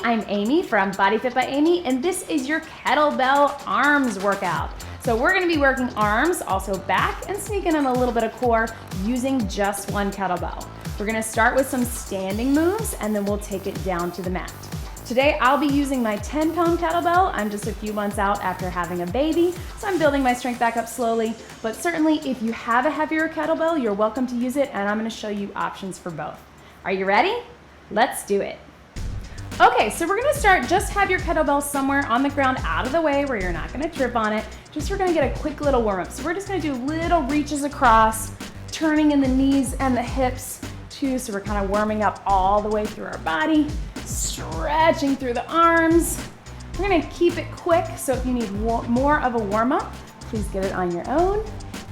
I'm Amy from Body Fit by Amy, and this is your kettlebell arms workout. So we're gonna be working arms, also back, and sneaking in a little bit of core using just one kettlebell. We're gonna start with some standing moves, and then we'll take it down to the mat. Today, I'll be using my 10-pound kettlebell. I'm just a few months out after having a baby, so I'm building my strength back up slowly. But certainly, if you have a heavier kettlebell, you're welcome to use it, and I'm gonna show you options for both. Are you ready? Let's do it. Okay, so we're gonna start, just have your kettlebell somewhere on the ground out of the way where you're not gonna trip on it. We're gonna get a quick little warm up. So we're just gonna do little reaches across, turning in the knees and the hips too. So we're kind of warming up all the way through our body, stretching through the arms. We're gonna keep it quick, so if you need more of a warm up, please get it on your own.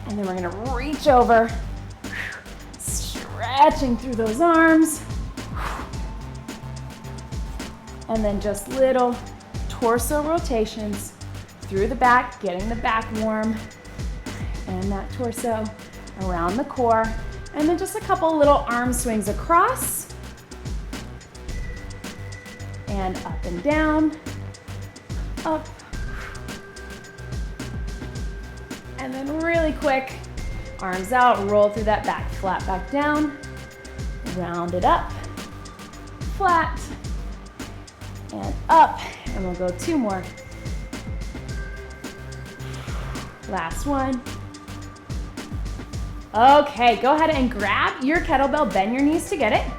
And then we're gonna reach over, stretching through those arms. And then just little torso rotations through the back, getting the back warm and that torso around the core. And then just a couple little arm swings across and up and down, up. And then really quick, arms out, roll through that back, flat back down, round it up, flat, and up, and we'll go two more. Last one. Okay, go ahead and grab your kettlebell, bend your knees to get it.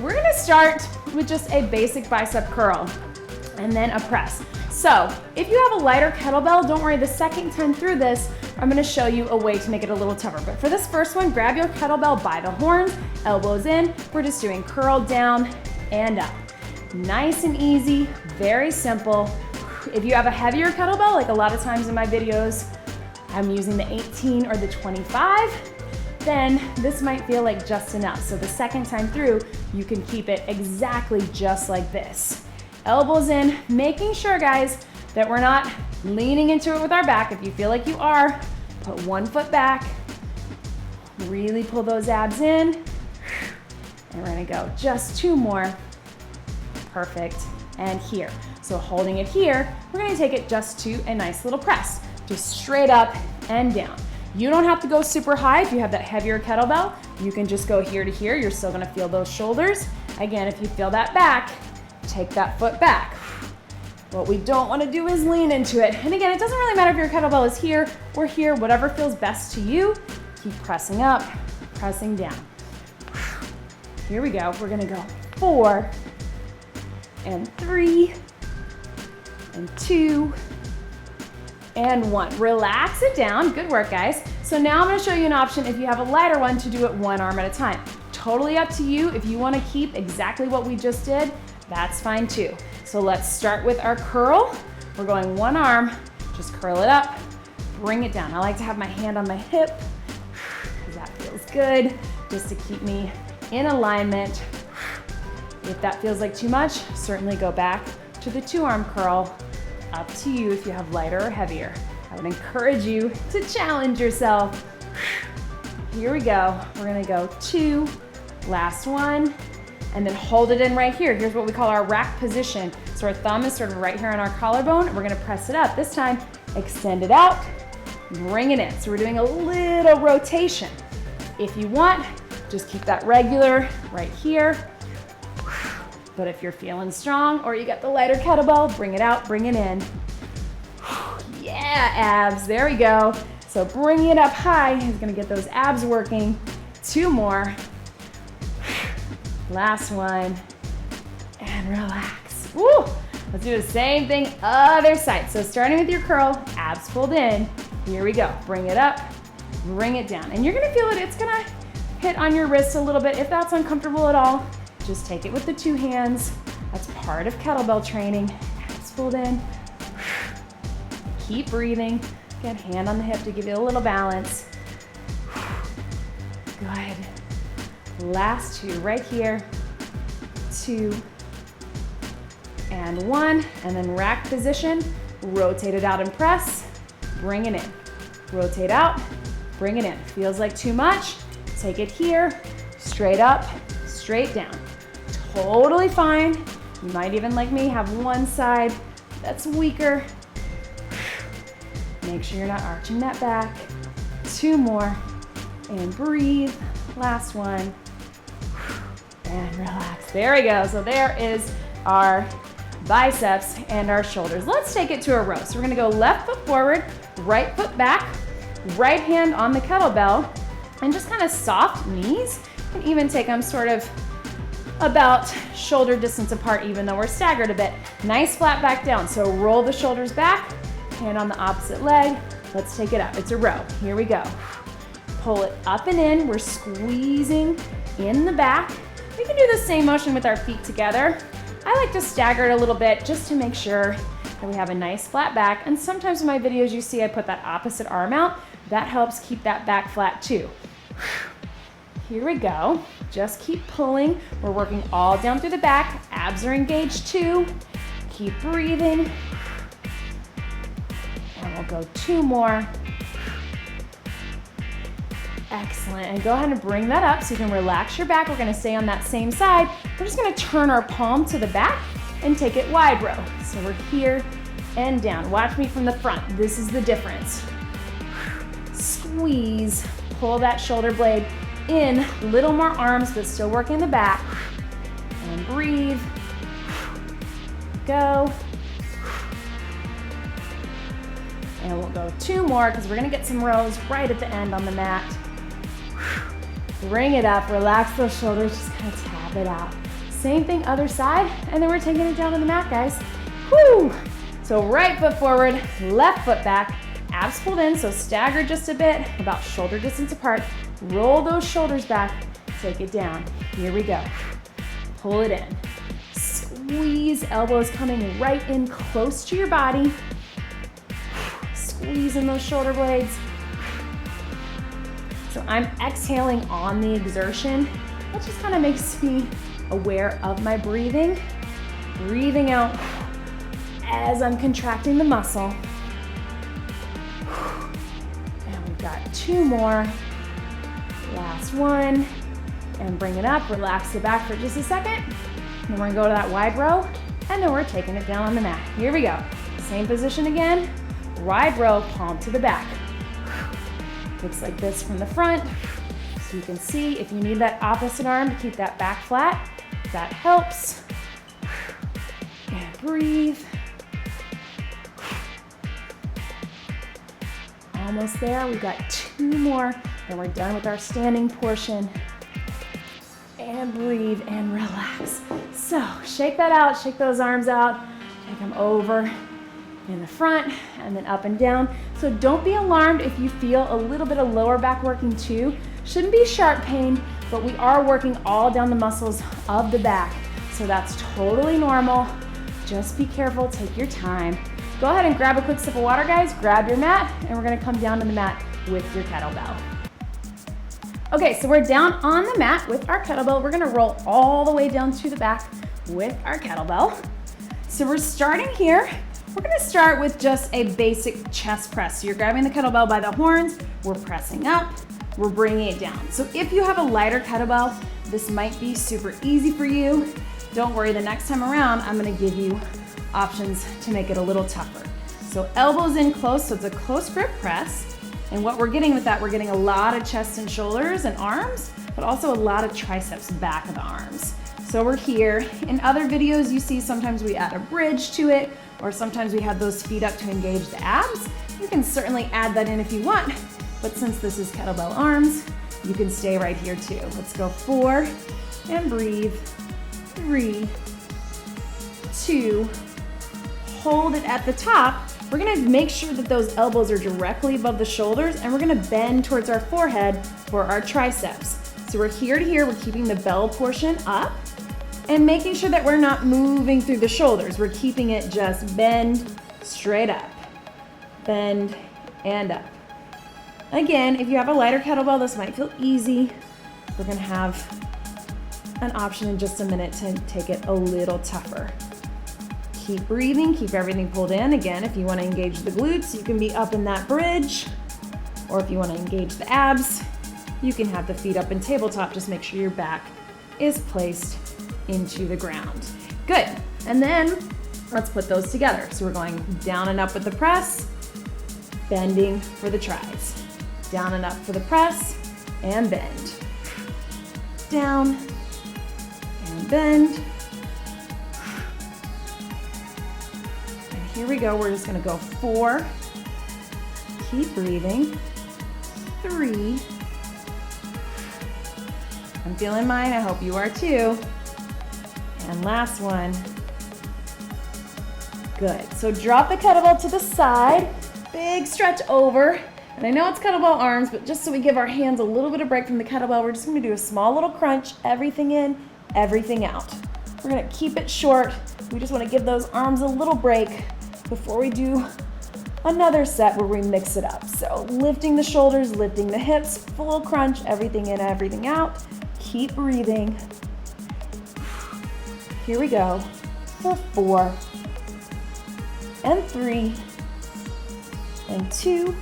We're gonna start with just a basic bicep curl and then a press. So if you have a lighter kettlebell, don't worry, the second time through this, I'm gonna show you a way to make it a little tougher. But for this first one, grab your kettlebell by the horns, elbows in. We're just doing curl down and up. Nice and easy, very simple. If you have a heavier kettlebell, like a lot of times in my videos, I'm using the 18 or the 25, then this might feel like just enough. So the second time through, you can keep it exactly just like this. Elbows in, making sure, guys, that we're not leaning into it with our back. If you feel like you are, put one foot back, really pull those abs in, and we're gonna go just two more. Perfect, and here. So holding it here, we're gonna take it just to a nice little press. Just straight up and down. You don't have to go super high if you have that heavier kettlebell. You can just go here to here. You're still gonna feel those shoulders. Again, if you feel that back, take that foot back. What we don't wanna do is lean into it. And again, it doesn't really matter if your kettlebell is here or here, whatever feels best to you. Keep pressing up, pressing down. Here we go, we're gonna go 4, and 3, and 2, and 1. Relax it down, good work, guys. So now I'm gonna show you an option if you have a lighter one to do it one arm at a time. Totally up to you. If you wanna keep exactly what we just did, that's fine too. So let's start with our curl. We're going one arm, just curl it up, bring it down. I like to have my hand on my hip, because that feels good, just to keep me in alignment. If that feels like too much, certainly go back to the two-arm curl. Up to you if you have lighter or heavier. I would encourage you to challenge yourself. Here we go. We're gonna go 2, last one, and then hold it in right here. Here's what we call our rack position. So our thumb is sort of right here on our collarbone, and we're gonna press it up. This time, extend it out, bring it in. So we're doing a little rotation. If you want, just keep that regular right here. But if you're feeling strong or you got the lighter kettlebell, bring it out, bring it in. Yeah, abs, there we go. So bringing it up high is gonna get those abs working. 2 more. Last one, and relax. Woo! Let's do the same thing, other side. So starting with your curl, abs pulled in. Here we go, bring it up, bring it down. And you're gonna feel it, it's gonna hit on your wrists a little bit. If that's uncomfortable at all, just take it with the 2 hands. That's part of kettlebell training. Abs pulled in. Keep breathing. Again, hand on the hip to give you a little balance. Good. Last 2 right here. 2 and 1. And then rack position. Rotate it out and press. Bring it in. Rotate out. Bring it in. Feels like too much. Take it here. Straight up. Straight down. Totally fine. You might even, like me, have one side that's weaker. Make sure you're not arching that back. 2 more, and breathe. Last one, and relax. There we go. So there is our biceps and our shoulders. Let's take it to a row. So we're gonna go left foot forward, right foot back, right hand on the kettlebell, and just kind of soft knees. You can even take them sort of about shoulder distance apart, even though we're staggered a bit. Nice flat back down. So roll the shoulders back, hand on the opposite leg. Let's take it up. It's a row. Here we go. Pull it up and in. We're squeezing in the back. We can do the same motion with our feet together. I like to stagger it a little bit just to make sure that we have a nice flat back. And sometimes in my videos you see I put that opposite arm out. That helps keep that back flat too. Here we go. Just keep pulling. We're working all down through the back. Abs are engaged too. Keep breathing. And we'll go 2 more. Excellent. And go ahead and bring that up so you can relax your back. We're going to stay on that same side. We're just going to turn our palm to the back and take it wide row. So we're here and down. Watch me from the front. This is the difference. Squeeze. Pull that shoulder blade in. Little more arms, but still working the back. And breathe. Go. And we'll go 2 more because we're going to get some rows right at the end on the mat. Bring it up, relax those shoulders, just kind of tap it out. Same thing, other side, and then we're taking it down on the mat, guys. Woo! So right foot forward, left foot back, abs pulled in, so stagger just a bit, about shoulder distance apart. Roll those shoulders back, take it down. Here we go. Pull it in. Squeeze, elbows coming right in close to your body. Squeeze in those shoulder blades. So I'm exhaling on the exertion. That just kind of makes me aware of my breathing. Breathing out as I'm contracting the muscle. And we've got 2 more. Last one. And bring it up, relax the back for just a second. Then we're gonna go to that wide row, and then we're taking it down on the mat. Here we go. Same position again. Wide row, palm to the back. Looks like this from the front. So you can see if you need that opposite arm to keep that back flat, that helps. And breathe. Almost there. We've got 2 more, and we're done with our standing portion. And breathe and relax. So shake that out, shake those arms out, take them over in the front and then up and down. So don't be alarmed if you feel a little bit of lower back working too. Shouldn't be sharp pain, but we are working all down the muscles of the back. So that's totally normal. Just be careful, take your time. Go ahead and grab a quick sip of water, guys. Grab your mat, and we're gonna come down to the mat with your kettlebell. Okay, so we're down on the mat with our kettlebell. We're gonna roll all the way down to the back with our kettlebell. So we're starting here. We're gonna start with just a basic chest press. So you're grabbing the kettlebell by the horns, we're pressing up, we're bringing it down. So if you have a lighter kettlebell, this might be super easy for you. Don't worry, the next time around, I'm gonna give you options to make it a little tougher. So elbows in close, so it's a close grip press. And what we're getting with that, we're getting a lot of chest and shoulders and arms, but also a lot of triceps back of the arms. So we're here. In other videos, you see sometimes we add a bridge to it, or sometimes we have those feet up to engage the abs. You can certainly add that in if you want, but since this is kettlebell arms, you can stay right here too. Let's go 4, and breathe. 3, 2, hold it at the top. We're gonna make sure that those elbows are directly above the shoulders, and we're gonna bend towards our forehead for our triceps. So we're here to here, we're keeping the bell portion up and making sure that we're not moving through the shoulders. We're keeping it just bend straight up, bend and up. Again, if you have a lighter kettlebell, this might feel easy. We're gonna have an option in just a minute to take it a little tougher. Keep breathing, keep everything pulled in. Again, if you want to engage the glutes, you can be up in that bridge. Or if you want to engage the abs, you can have the feet up in tabletop. Just make sure your back is placed into the ground. Good. And then let's put those together. So we're going down and up with the press, bending for the tries. Down and up for the press, and bend. Down, and bend. And here we go, we're just gonna go 4. Keep breathing. 3. I'm feeling mine, I hope you are too. And last one. Good, so drop the kettlebell to the side, big stretch over. And I know it's kettlebell arms, but just so we give our hands a little bit of break from the kettlebell, we're just gonna do a small little crunch, everything in, everything out. We're gonna keep it short. We just wanna give those arms a little break before we do another set where we mix it up. So lifting the shoulders, lifting the hips, full crunch, everything in, everything out. Keep breathing. Here we go for 4, and 3, and 2,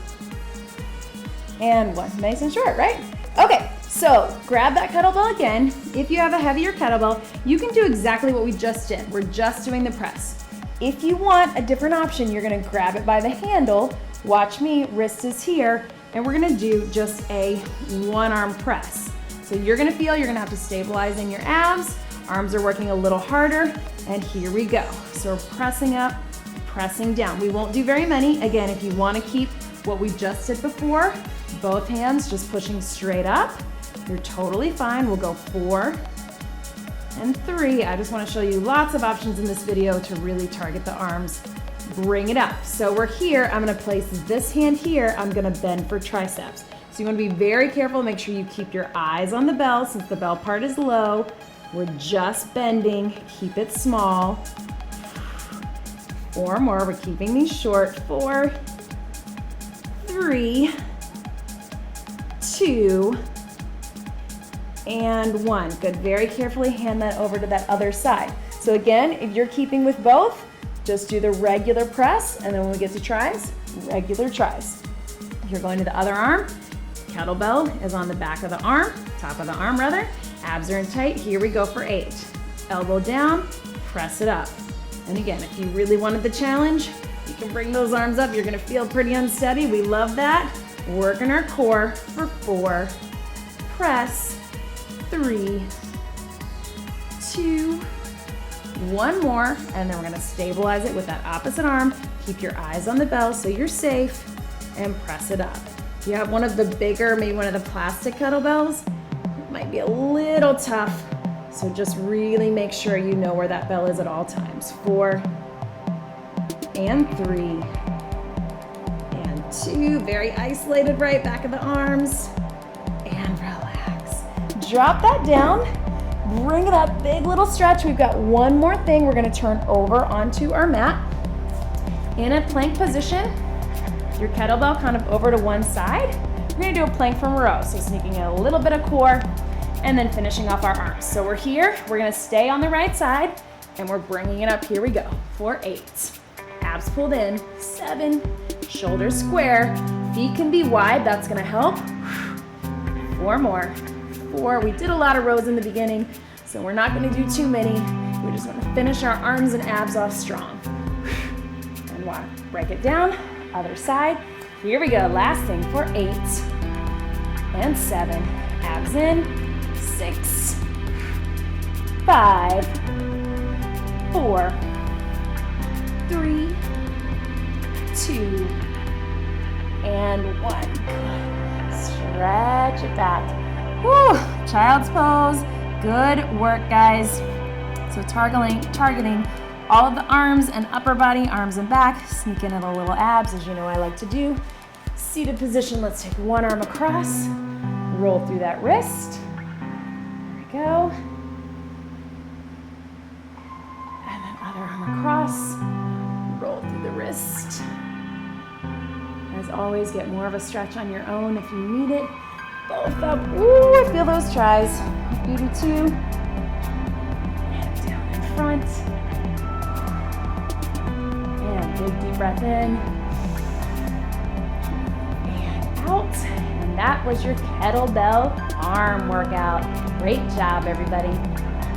and 1. Nice and short, right? Okay, so grab that kettlebell again. If you have a heavier kettlebell, you can do exactly what we just did. We're just doing the press. If you want a different option, you're gonna grab it by the handle. Watch me, wrist is here, and we're gonna do just a 1-arm press. So you're gonna feel you're gonna have to stabilize in your abs. Arms are working a little harder, and here we go. So we're pressing up, pressing down. We won't do very many. Again, if you wanna keep what we just did before, both hands just pushing straight up, you're totally fine. We'll go 4, and 3. I just want to show you lots of options in this video to really target the arms. Bring it up. So we're here. I'm going to place this hand here. I'm going to bend for triceps. So you want to be very careful. Make sure you keep your eyes on the bell since the bell part is low. We're just bending. Keep it small. 4 more. We're keeping these short. 4, 3, 2, and 1. Good, very carefully hand that over to that other side. So again, if you're keeping with both, just do the regular press, and then when we get to tries, regular tries. If you're going to the other arm, kettlebell is on the back of the arm, top of the arm rather, abs are in tight, here we go for 8. Elbow down, press it up. And again, if you really wanted the challenge, you can bring those arms up, you're gonna feel pretty unsteady, we love that. Working our core for 4, press, 3, 2, 1 more, and then we're gonna stabilize it with that opposite arm. Keep your eyes on the bell so you're safe, and press it up. If you have one of the bigger, maybe one of the plastic kettlebells, it might be a little tough, so just really make sure you know where that bell is at all times. 4, and 3, 2, very isolated right back of the arms, and relax. Drop that down, bring it up, big little stretch. We've got one more thing. We're gonna turn over onto our mat. In a plank position, your kettlebell kind of over to one side. We're gonna do a plank from a row, so sneaking in a little bit of core, and then finishing off our arms. So we're here, we're gonna stay on the right side, and we're bringing it up, here we go, for 8. Abs pulled in, 7, shoulders square, feet can be wide, that's gonna help. 4 more, 4, we did a lot of rows in the beginning, so we're not gonna do too many. We just wanna finish our arms and abs off strong. And one, break it down, other side. Here we go, last thing for 8, and 7, abs in, 6, 5, 4, 3, 2, and 1. Good. Stretch it back. Whew. Child's pose. Good work, guys. So targeting all of the arms and upper body, arms and back. Sneak in a little abs, as you know I like to do. Seated position. Let's take one arm across. Roll through that wrist. There we go. And then other arm across. Roll through the wrist. As always, get more of a stretch on your own if you need it. Both up. Ooh, I feel those tries. You do too. And down in front. And big deep breath in. And out. And that was your kettlebell arm workout. Great job, everybody.